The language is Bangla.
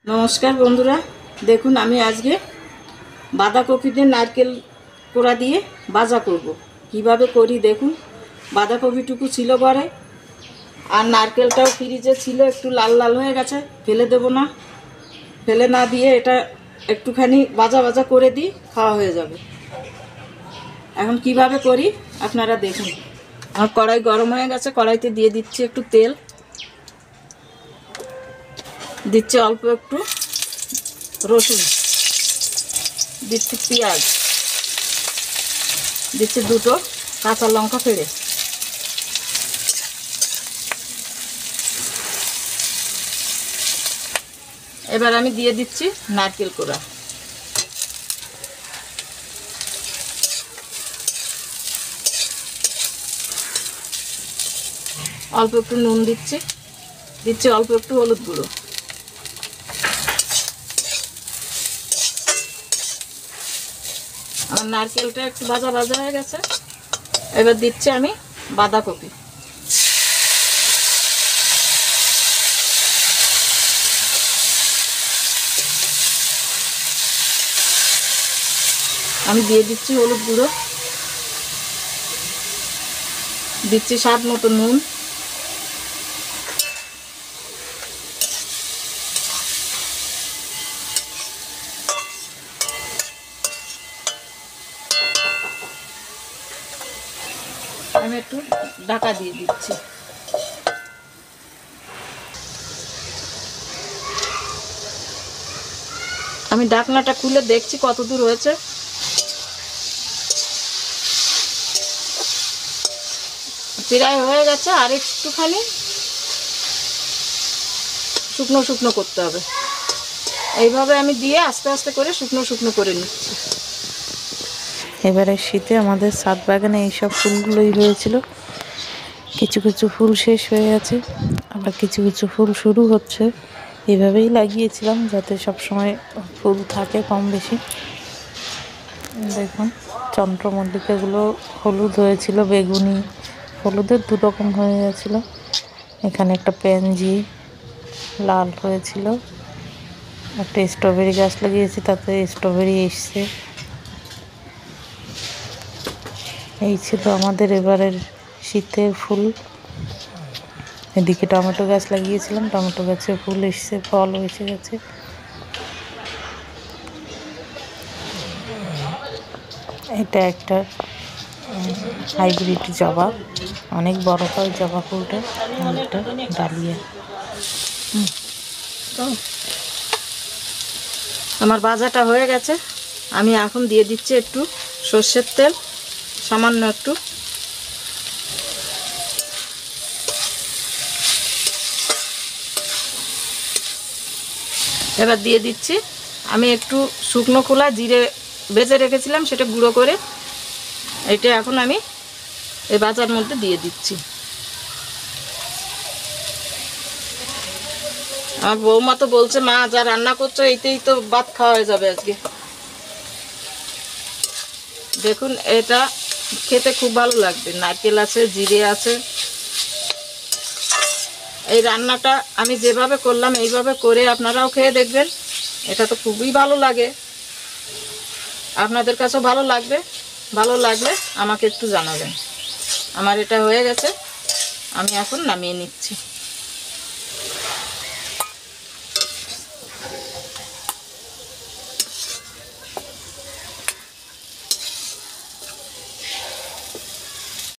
নমস্কার বন্ধুরা, দেখুন আমি আজকে বাঁধাকপি দিয়ে নারকেল কোড়া দিয়ে ভাজা করব। কিভাবে করি দেখুন। বাঁধাকপিটুকু ছিল ঘরে, আর নারকেলটাও ফ্রিজে ছিল, একটু লাল লাল হয়ে গেছে, ফেলে দেব না। ফেলে না দিয়ে এটা একটুখানি ভাজা ভাজা করে দিই, খাওয়া হয়ে যাবে। এখন কিভাবে করি আপনারা দেখুন। আমার কড়াই গরম হয়ে গেছে, কড়াইতে দিয়ে দিচ্ছি একটু তেল, দিচ্ছি অল্প একটু রসুন, দিচ্ছি পেঁয়াজ, দিচ্ছি দুটো কাঁচা লঙ্কা ফেড়ে, এবার আমি দিয়ে দিচ্ছি নারকেল কোড়া, অল্প একটু নুন দিচ্ছি, দিচ্ছি অল্প একটু হলুদ গুঁড়ো। আমার নারকেলটা একটু ভাজা ভাজা হয়ে গেছে, এবার দিচ্ছি আমি বাঁধাকপি। আমি দিয়ে দিচ্ছি হলুদ গুঁড়ো, দিচ্ছি স্বাদ মতো নুন, আমি একটু ঢাকা দিয়ে দিচ্ছি। আমি ঢাকনাটা খুলে দেখছি কত দূর হয়েছে। প্রায় হয়ে গেছে, আর একটুখানি শুকনো শুকনো করতে হবে। এইভাবে আমি দিয়ে আস্তে আস্তে করে শুকনো শুকনো করে নিচ্ছি। এবারে শীতে আমাদের ছাদ বাগানে এইসব ফুলগুলোই হয়েছিল। কিছু কিছু ফুল শেষ হয়ে গেছে, আবার কিছু কিছু ফুল শুরু হচ্ছে। এভাবেই লাগিয়েছিলাম যাতে সব সময় ফুল থাকে কম বেশি। দেখুন চন্দ্রমল্লিকাগুলো হলুদ হয়েছিল, বেগুনি, হলুদের দু রকম হয়ে গেছিলো। এখানে একটা প্যানজি লাল হয়েছিল। একটা স্ট্রবেরি গাছ লাগিয়েছি, তাতে স্ট্রবেরি এসছে। এই ছিল আমাদের এবারের শীতের ফুল। এদিকে টমেটো গাছ লাগিয়েছিলাম, টমেটো গাছে ফুল এসছে, ফল এসে গেছে। এটা একটা হাইব্রিড জবা, অনেক বড় হয় জবা ফুলটা। অনেকটা ডালিয়া। আমার ভাজাটা হয়ে গেছে, আমি এখন দিয়ে দিচ্ছি একটু সর্ষের তেল, সামান্য একটু। এবার দিয়ে দিচ্ছি আমি একটু শুকনো খোলা জিরে ভেজে রেখেছিলাম, সেটা গুঁড়ো করে এটা এখন আমি এই ভাজার মধ্যে দিয়ে দিচ্ছি। আমার বৌমা তো বলছে, মা যা রান্না করছো এইতেই তো ভাত খাওয়া হয়ে যাবে আজকে। দেখুন এটা খেতে খুব ভালো লাগবে, নারকেল আছে, জিরে আছে। এই রান্নাটা আমি যেভাবে করলাম এইভাবে করে আপনারাও খেয়ে দেখবেন, এটা তো খুবই ভালো লাগে। আপনাদের কাছেও ভালো লাগবে, ভালো লাগলে আমাকে একটু জানাবেন। আমার এটা হয়ে গেছে, আমি এখন নামিয়ে নিচ্ছি।